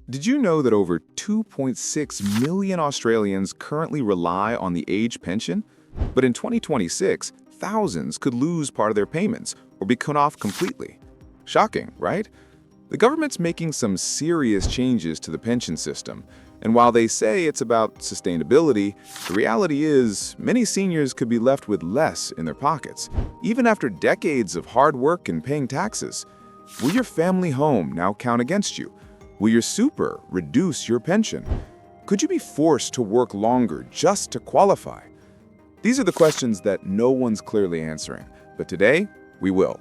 Did you know that over 2.6 million Australians currently rely on the age pension? But in 2026, thousands could lose part of their payments or be cut off completely. Shocking, right? The government's making some serious changes to the pension system, and while they say it's about sustainability, the reality is many seniors could be left with less in their pockets, even after decades of hard work and paying taxes. Will your family home now count against you? Will your super reduce your pension? Could you be forced to work longer just to qualify? These are the questions that no one's clearly answering, but today we will.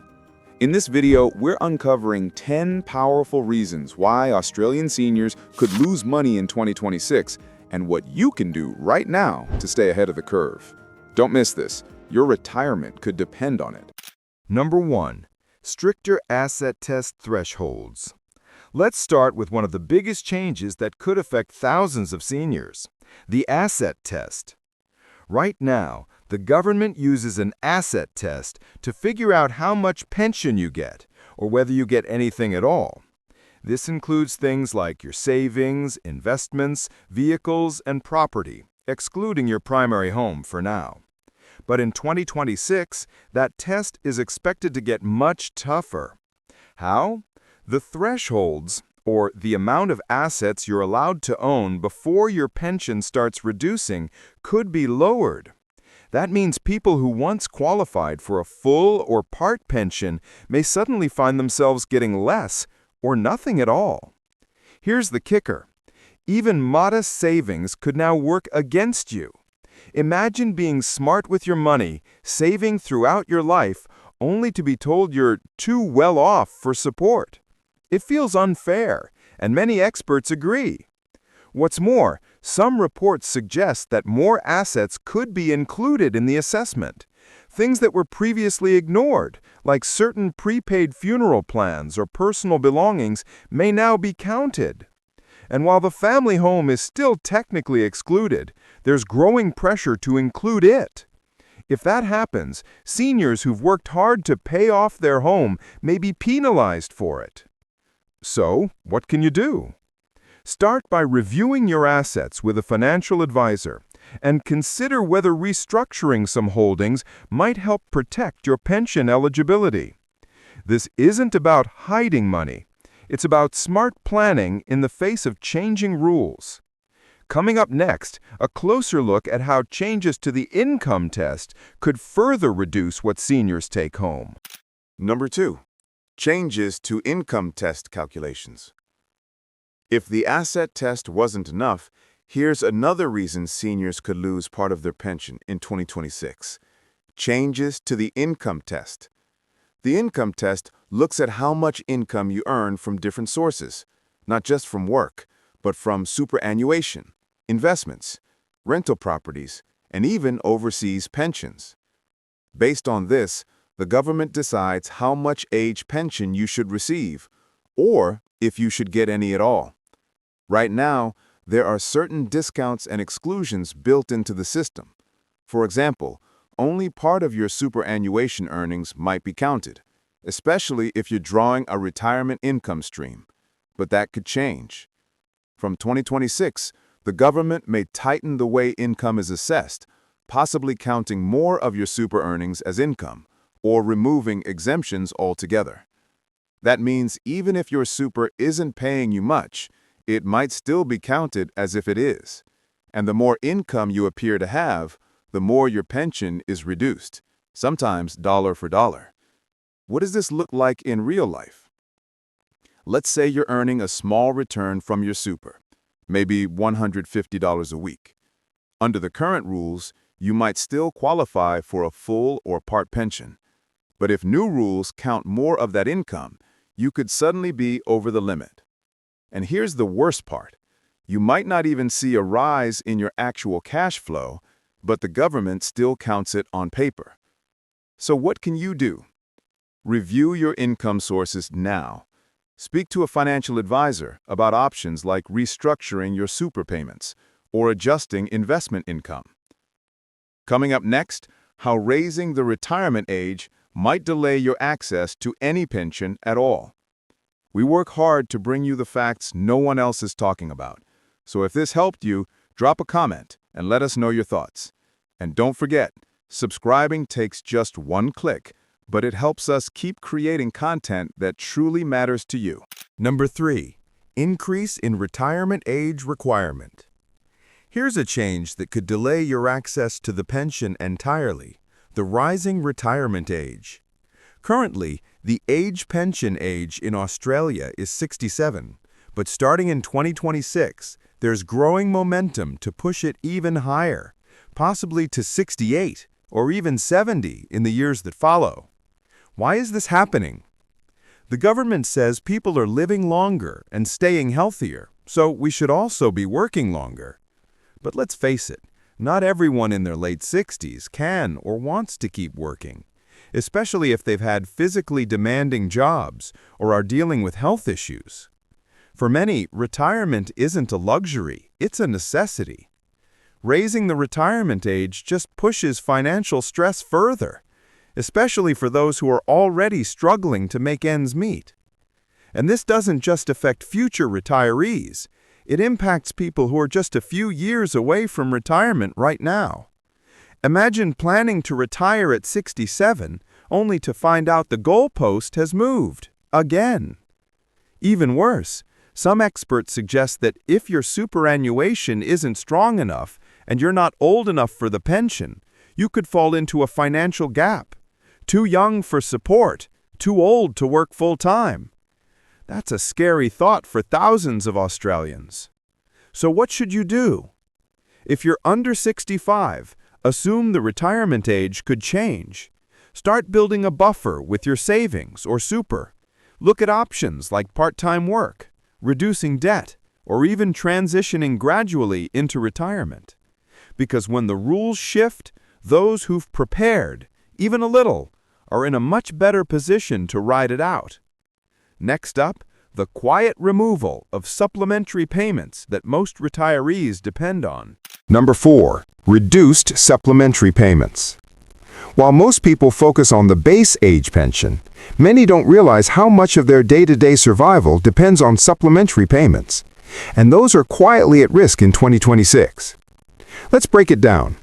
In this video, we're uncovering 10 powerful reasons why Australian seniors could lose money in 2026 and what you can do right now to stay ahead of the curve. Don't miss this. Your retirement could depend on it. Number 1. Stricter asset test thresholds. Let's start with one of the biggest changes that could affect thousands of seniors, the asset test. Right now, the government uses an asset test to figure out how much pension you get, or whether you get anything at all. This includes things like your savings, investments, vehicles, and property, excluding your primary home for now. But in 2026, that test is expected to get much tougher. How? The thresholds, or the amount of assets you're allowed to own before your pension starts reducing, could be lowered. That means people who once qualified for a full or part pension may suddenly find themselves getting less or nothing at all. Here's the kicker. Even modest savings could now work against you. Imagine being smart with your money, saving throughout your life, only to be told you're too well off for support. It feels unfair, and many experts agree. What's more, some reports suggest that more assets could be included in the assessment. Things that were previously ignored, like certain prepaid funeral plans or personal belongings, may now be counted. And while the family home is still technically excluded, there's growing pressure to include it. If that happens, seniors who've worked hard to pay off their home may be penalized for it. So, what can you do? Start by reviewing your assets with a financial advisor and consider whether restructuring some holdings might help protect your pension eligibility. This isn't about hiding money. It's about smart planning in the face of changing rules. Coming up next, a closer look at how changes to the income test could further reduce what seniors take home. Number 2. Changes to income test calculations. If the asset test wasn't enough, here's another reason seniors could lose part of their pension in 2026. Changes to the income test. The income test looks at how much income you earn from different sources, not just from work, but from superannuation, investments, rental properties, and even overseas pensions. Based on this, the government decides how much age pension you should receive, or if you should get any at all. Right now, there are certain discounts and exclusions built into the system. For example, only part of your superannuation earnings might be counted, especially if you're drawing a retirement income stream. But that could change. From 2026, the government may tighten the way income is assessed, possibly counting more of your super earnings as income, or removing exemptions altogether. That means even if your super isn't paying you much, it might still be counted as if it is. And the more income you appear to have, the more your pension is reduced, sometimes dollar for dollar. What does this look like in real life? Let's say you're earning a small return from your super, maybe $150 a week. Under the current rules, you might still qualify for a full or part pension. But if new rules count more of that income, you could suddenly be over the limit. And here's the worst part. You might not even see a rise in your actual cash flow, but the government still counts it on paper. So what can you do? Review your income sources now. Speak to a financial advisor about options like restructuring your super payments or adjusting investment income. Coming up next, how raising the retirement age might delay your access to any pension at all. We work hard to bring you the facts no one else is talking about. So if this helped you, drop a comment and let us know your thoughts. And don't forget, subscribing takes just one click, but it helps us keep creating content that truly matters to you. Number 3. Increase in retirement age requirement. Here's a change that could delay your access to the pension entirely: the rising retirement age. Currently, the age pension age in Australia is 67, but starting in 2026, there's growing momentum to push it even higher, possibly to 68 or even 70 in the years that follow. Why is this happening? The government says people are living longer and staying healthier, so we should also be working longer. But let's face it, not everyone in their late 60s can or wants to keep working, especially if they've had physically demanding jobs or are dealing with health issues. For many, retirement isn't a luxury, it's a necessity. Raising the retirement age just pushes financial stress further, especially for those who are already struggling to make ends meet. And this doesn't just affect future retirees, it impacts people who are just a few years away from retirement right now. Imagine planning to retire at 67, only to find out the goalpost has moved again. Even worse, some experts suggest that if your superannuation isn't strong enough and you're not old enough for the pension, you could fall into a financial gap. Too young for support, too old to work full-time. That's a scary thought for thousands of Australians. So what should you do? If you're under 65, assume the retirement age could change. Start building a buffer with your savings or super. Look at options like part-time work, reducing debt, or even transitioning gradually into retirement. Because when the rules shift, those who've prepared, even a little, are in a much better position to ride it out. Next up, the quiet removal of supplementary payments that most retirees depend on. Number 4. Reduced supplementary payments. While most people focus on the base age pension, many don't realize how much of their day-to-day survival depends on supplementary payments, and those are quietly at risk in 2026. Let's break it down.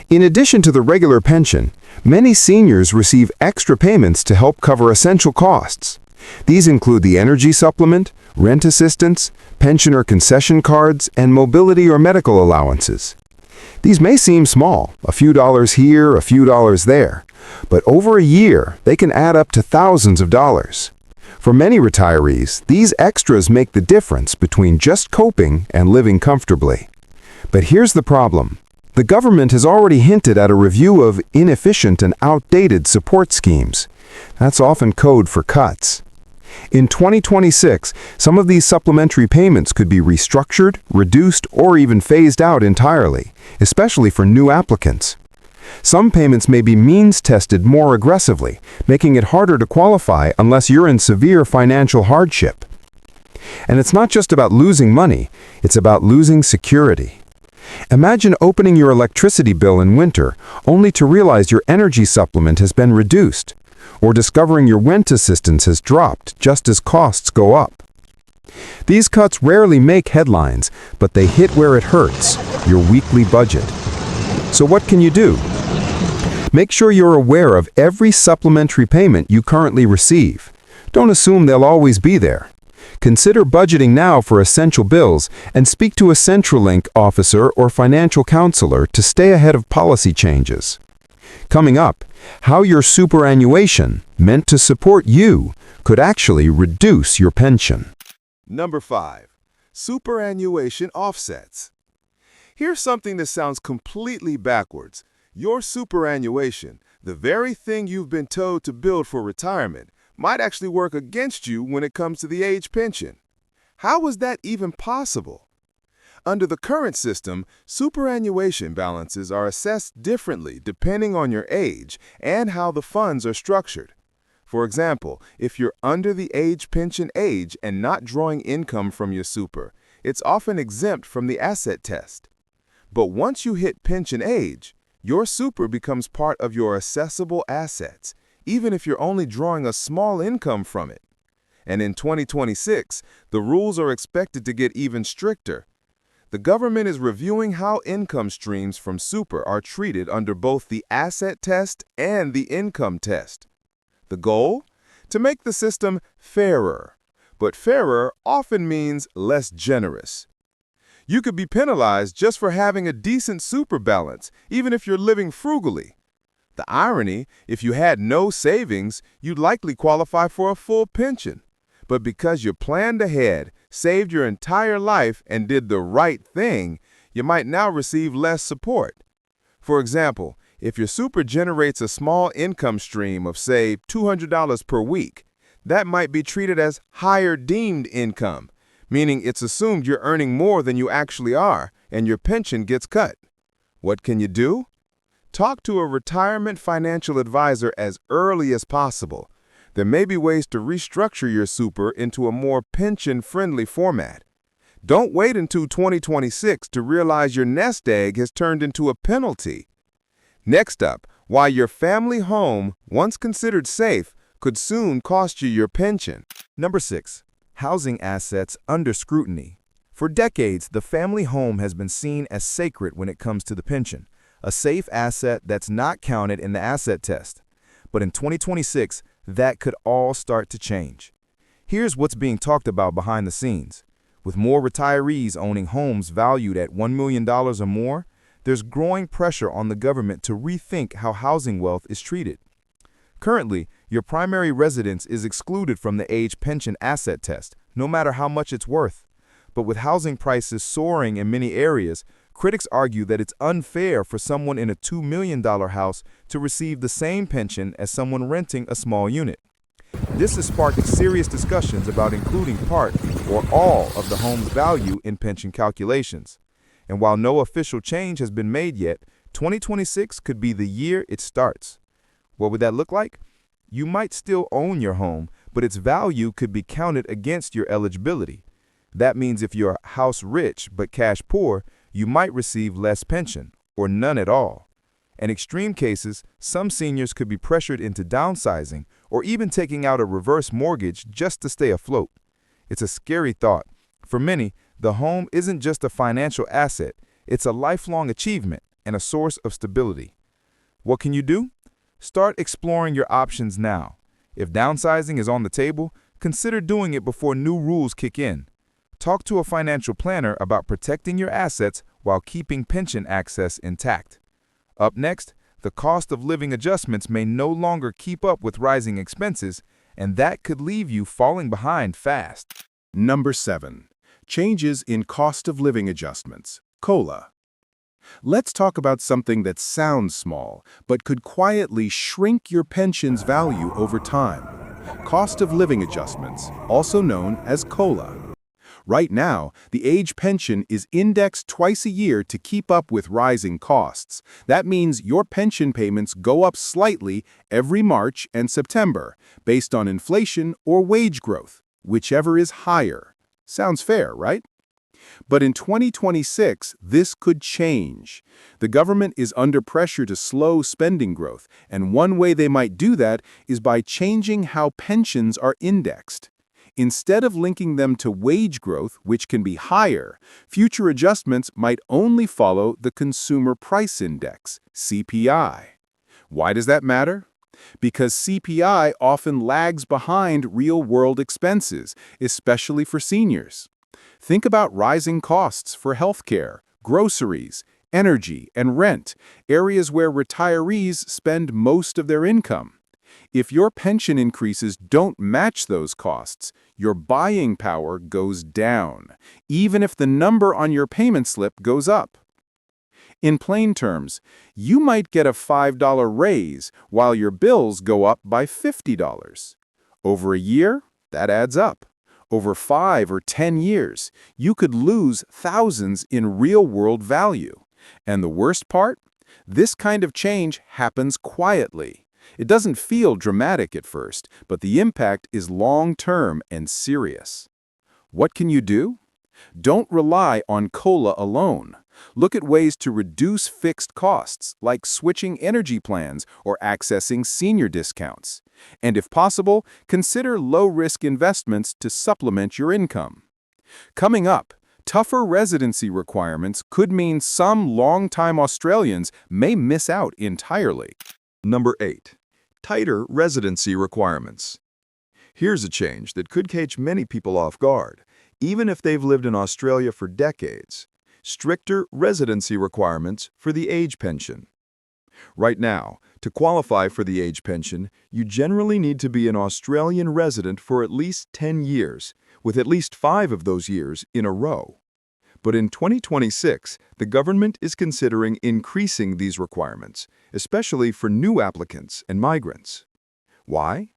In addition to the regular pension, many seniors receive extra payments to help cover essential costs. These include the energy supplement, rent assistance, pensioner concession cards, and mobility or medical allowances. These may seem small, a few dollars here, a few dollars there, but over a year, they can add up to thousands of dollars. For many retirees, these extras make the difference between just coping and living comfortably. But here's the problem. The government has already hinted at a review of inefficient and outdated support schemes. That's often code for cuts. In 2026, some of these supplementary payments could be restructured, reduced, or even phased out entirely, especially for new applicants. Some payments may be means-tested more aggressively, making it harder to qualify unless you're in severe financial hardship. And it's not just about losing money, it's about losing security. Imagine opening your electricity bill in winter only to realize your energy supplement has been reduced, or discovering your rent assistance has dropped just as costs go up. These cuts rarely make headlines, but they hit where it hurts, your weekly budget. So what can you do? Make sure you're aware of every supplementary payment you currently receive. Don't assume they'll always be there. Consider budgeting now for essential bills and speak to a CenturyLink officer or financial counselor to stay ahead of policy changes. Coming up, how your superannuation, meant to support you, could actually reduce your pension. Number 5. Superannuation offsets. Here's something that sounds completely backwards. Your superannuation, the very thing you've been told to build for retirement, might actually work against you when it comes to the age pension. How is that even possible? Under the current system, superannuation balances are assessed differently depending on your age and how the funds are structured. For example, if you're under the age pension age and not drawing income from your super, it's often exempt from the asset test. But once you hit pension age, your super becomes part of your assessable assets, even if you're only drawing a small income from it. And in 2026, the rules are expected to get even stricter. The government is reviewing how income streams from super are treated under both the asset test and the income test. The goal? To make the system fairer. But fairer often means less generous. You could be penalized just for having a decent super balance, even if you're living frugally. The irony, if you had no savings, you'd likely qualify for a full pension. But because you planned ahead, saved your entire life, and did the right thing, you might now receive less support. For example, if your super generates a small income stream of, say, $200 per week, that might be treated as higher deemed income, meaning it's assumed you're earning more than you actually are, and your pension gets cut. What can you do? Talk to a retirement financial advisor as early as possible. There may be ways to restructure your super into a more pension-friendly format. Don't wait until 2026 to realize your nest egg has turned into a penalty. Next up, why your family home, once considered safe, could soon cost you your pension. Number 6. Housing assets under scrutiny. For decades, the family home has been seen as sacred when it comes to the pension, a safe asset that's not counted in the asset test. But in 2026, that could all start to change. Here's what's being talked about behind the scenes. With more retirees owning homes valued at $1 million or more, there's growing pressure on the government to rethink how housing wealth is treated. Currently, your primary residence is excluded from the age pension asset test, no matter how much it's worth. But with housing prices soaring in many areas, critics argue that it's unfair for someone in a $2 million house to receive the same pension as someone renting a small unit. This has sparked serious discussions about including part or all of the home's value in pension calculations. And while no official change has been made yet, 2026 could be the year it starts. What would that look like? You might still own your home, but its value could be counted against your eligibility. That means if you're house rich but cash poor, you might receive less pension, or none at all. In extreme cases, some seniors could be pressured into downsizing or even taking out a reverse mortgage just to stay afloat. It's a scary thought. For many, the home isn't just a financial asset, it's a lifelong achievement and a source of stability. What can you do? Start exploring your options now. If downsizing is on the table, consider doing it before new rules kick in. Talk to a financial planner about protecting your assets while keeping pension access intact. Up next, the cost of living adjustments may no longer keep up with rising expenses, and that could leave you falling behind fast. Number 7. Changes in cost of living adjustments, COLA. Let's talk about something that sounds small, but could quietly shrink your pension's value over time. Cost of living adjustments, also known as COLA. Right now, the age pension is indexed twice a year to keep up with rising costs. That means your pension payments go up slightly every March and September, based on inflation or wage growth, whichever is higher. Sounds fair, right? But in 2026, this could change. The government is under pressure to slow spending growth, and one way they might do that is by changing how pensions are indexed. Instead of linking them to wage growth, which can be higher, future adjustments might only follow the Consumer Price Index, CPI. Why does that matter? Because CPI often lags behind real-world expenses, especially for seniors. Think about rising costs for healthcare, groceries, energy, and rent, areas where retirees spend most of their income. If your pension increases don't match those costs, your buying power goes down, even if the number on your payment slip goes up. In plain terms, you might get a $5 raise while your bills go up by $50. Over a year, that adds up. Over 5 or 10 years, you could lose thousands in real-world value. And the worst part? This kind of change happens quietly. It doesn't feel dramatic at first, but the impact is long-term and serious. What can you do? Don't rely on COLA alone. Look at ways to reduce fixed costs, like switching energy plans or accessing senior discounts. And if possible, consider low-risk investments to supplement your income. Coming up, tougher residency requirements could mean some long-time Australians may miss out entirely. Number 8. Tighter residency requirements. Here's a change that could catch many people off guard, even if they've lived in Australia for decades. Stricter residency requirements for the age pension. Right now, to qualify for the age pension, you generally need to be an Australian resident for at least 10 years, with at least 5 of those years in a row. But in 2026, the government is considering increasing these requirements, especially for new applicants and migrants. Why?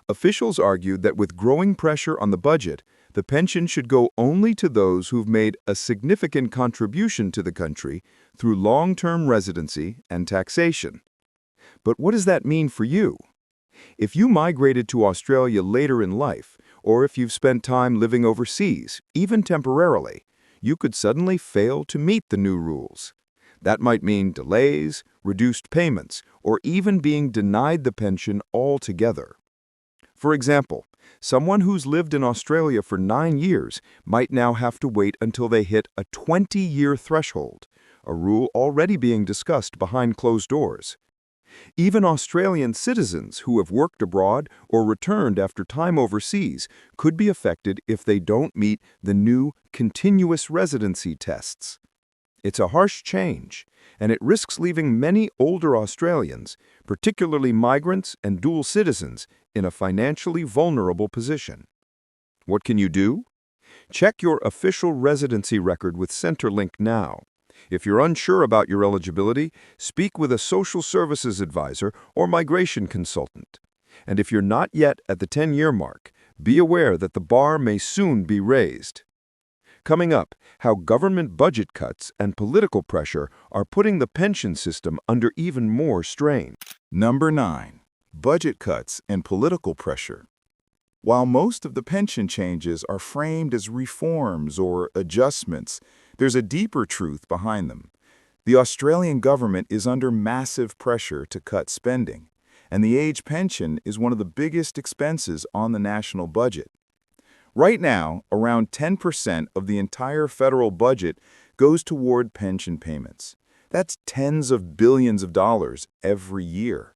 Officials argued that with growing pressure on the budget, the pension should go only to those who've made a significant contribution to the country through long-term residency and taxation. But what does that mean for you? If you migrated to Australia later in life, or if you've spent time living overseas, even temporarily, you could suddenly fail to meet the new rules. That might mean delays, reduced payments, or even being denied the pension altogether. For example, someone who's lived in Australia for 9 years might now have to wait until they hit a 20-year threshold, a rule already being discussed behind closed doors. Even Australian citizens who have worked abroad or returned after time overseas could be affected if they don't meet the new continuous residency tests. It's a harsh change, and it risks leaving many older Australians, particularly migrants and dual citizens, in a financially vulnerable position. What can you do? Check your official residency record with Centrelink now. If you're unsure about your eligibility, speak with a social services advisor or migration consultant. And if you're not yet at the 10-year mark, be aware that the bar may soon be raised. Coming up, how government budget cuts and political pressure are putting the pension system under even more strain. Number 9. Budget cuts and political pressure. While most of the pension changes are framed as reforms or adjustments, there's a deeper truth behind them. The Australian government is under massive pressure to cut spending, and the age pension is one of the biggest expenses on the national budget. Right now, around 10% of the entire federal budget goes toward pension payments. That's tens of billions of dollars every year.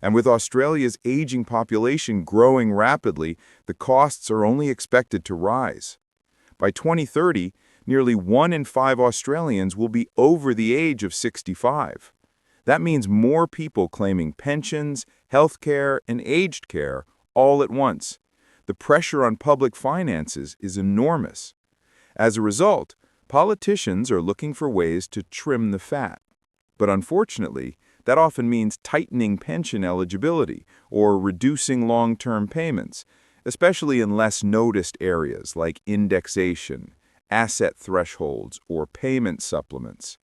And with Australia's aging population growing rapidly, the costs are only expected to rise. By 2030, nearly 1 in 5 Australians will be over the age of 65. That means more people claiming pensions, health care, and aged care all at once. The pressure on public finances is enormous. As a result, politicians are looking for ways to trim the fat. But unfortunately, that often means tightening pension eligibility or reducing long-term payments, especially in less noticed areas like indexation, asset thresholds, or payment supplements.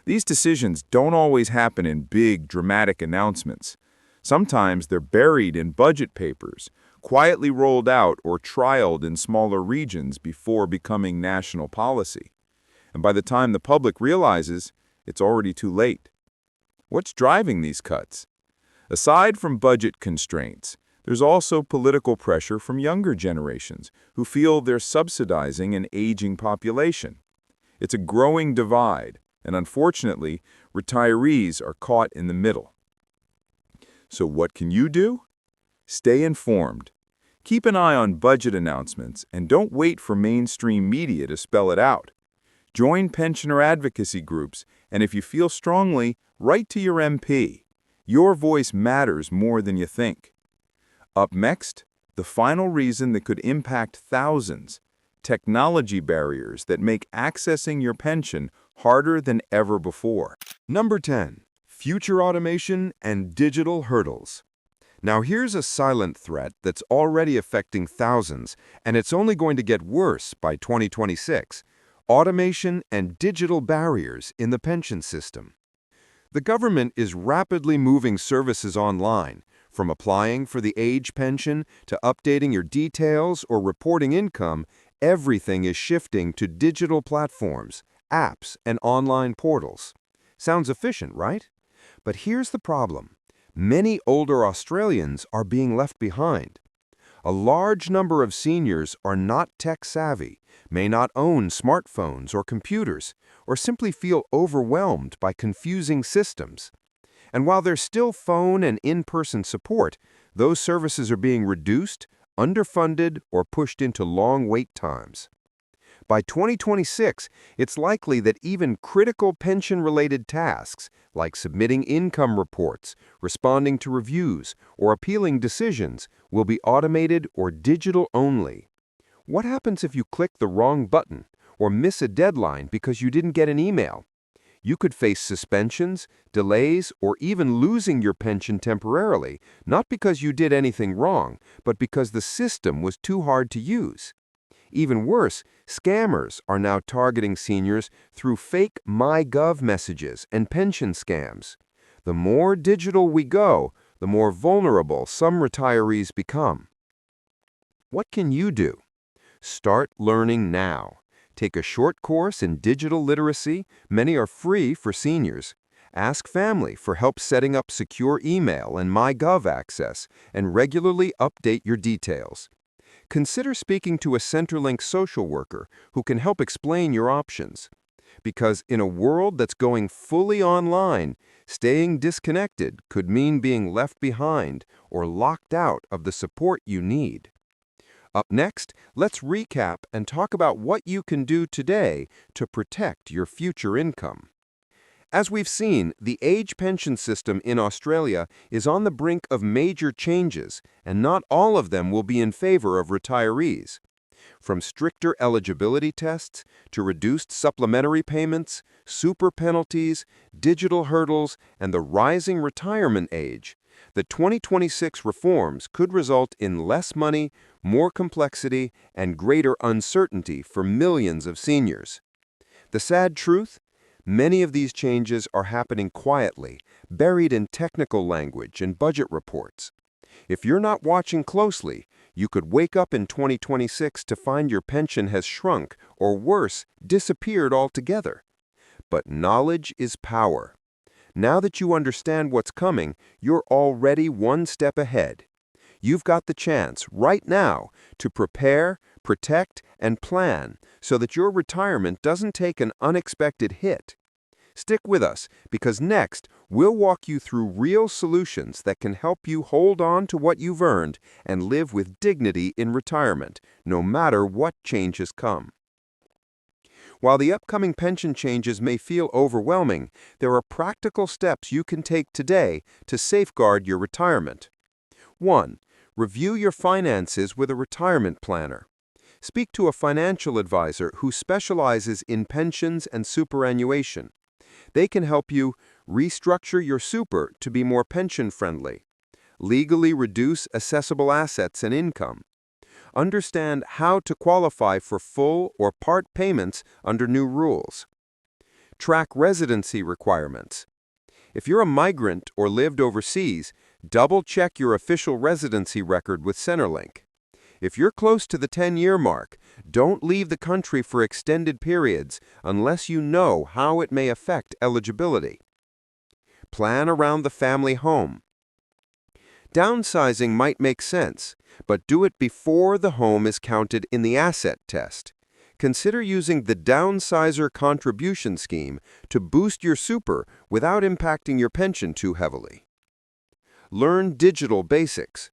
These decisions don't always happen in big, dramatic announcements. Sometimes they're buried in budget papers, quietly rolled out or trialed in smaller regions before becoming national policy. And by the time the public realizes, it's already too late. What's driving these cuts? Aside from budget constraints, there's also political pressure from younger generations who feel they're subsidizing an aging population. It's a growing divide, and unfortunately, retirees are caught in the middle. So what can you do? Stay informed. Keep an eye on budget announcements and don't wait for mainstream media to spell it out. Join pensioner advocacy groups, and if you feel strongly, write to your MP. Your voice matters more than you think. Up next, the final reason that could impact thousands: technology barriers that make accessing your pension harder than ever before. Number 10. Future automation and digital hurdles. Now here's a silent threat that's already affecting thousands, and it's only going to get worse by 2026. Automation and digital barriers in the pension system. The government is rapidly moving services online, from applying for the age pension to updating your details or reporting income. Everything is shifting to digital platforms, apps, and online portals. Sounds efficient, right? But here's the problem. Many older Australians are being left behind. A large number of seniors are not tech-savvy, may not own smartphones or computers, or simply feel overwhelmed by confusing systems. And while there's still phone and in-person support, those services are being reduced, underfunded, or pushed into long wait times. By 2026, it's likely that even critical pension-related tasks, like submitting income reports, responding to reviews, or appealing decisions, will be automated or digital only. What happens if you click the wrong button or miss a deadline because you didn't get an email? You could face suspensions, delays, or even losing your pension temporarily, not because you did anything wrong, but because the system was too hard to use. Even worse, scammers are now targeting seniors through fake MyGov messages and pension scams. The more digital we go, the more vulnerable some retirees become. What can you do? Start learning now. Take a short course in digital literacy. Many are free for seniors. Ask family for help setting up secure email and MyGov access, and regularly update your details. Consider speaking to a Centrelink social worker who can help explain your options. Because in a world that's going fully online, staying disconnected could mean being left behind or locked out of the support you need. Up next, let's recap and talk about what you can do today to protect your future income. As we've seen, the age pension system in Australia is on the brink of major changes, and not all of them will be in favor of retirees. From stricter eligibility tests to reduced supplementary payments, super penalties, digital hurdles, and the rising retirement age, the 2026 reforms could result in less money, more complexity, and greater uncertainty for millions of seniors. The sad truth? Many of these changes are happening quietly, buried in technical language and budget reports. If you're not watching closely, you could wake up in 2026 to find your pension has shrunk, or worse, disappeared altogether. But knowledge is power. Now that you understand what's coming, you're already one step ahead. You've got the chance, right now, to prepare, protect, and plan so that your retirement doesn't take an unexpected hit. Stick with us, because next, we'll walk you through real solutions that can help you hold on to what you've earned and live with dignity in retirement, no matter what changes come. While the upcoming pension changes may feel overwhelming, there are practical steps you can take today to safeguard your retirement. 1. Review your finances with a retirement planner. Speak to a financial advisor who specializes in pensions and superannuation. They can help you restructure your super to be more pension-friendly, legally reduce assessable assets and income, understand how to qualify for full or part payments under new rules, track residency requirements. If you're a migrant or lived overseas, double-check your official residency record with Centrelink. If you're close to the 10-year mark, don't leave the country for extended periods unless you know how it may affect eligibility. Plan around the family home. Downsizing might make sense, but do it before the home is counted in the asset test. Consider using the downsizer contribution scheme to boost your super without impacting your pension too heavily. Learn digital basics.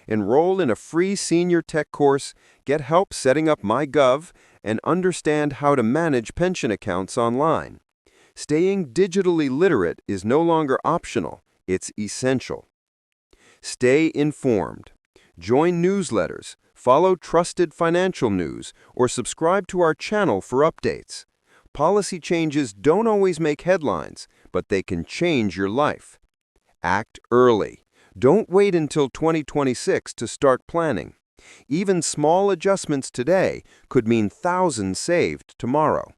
Enroll in a free senior tech course, get help setting up MyGov, and understand how to manage pension accounts online. Staying digitally literate is no longer optional, it's essential. Stay informed. Join newsletters, follow trusted financial news, or subscribe to our channel for updates. Policy changes don't always make headlines, but they can change your life. Act early. Don't wait until 2026 to start planning. Even small adjustments today could mean thousands saved tomorrow.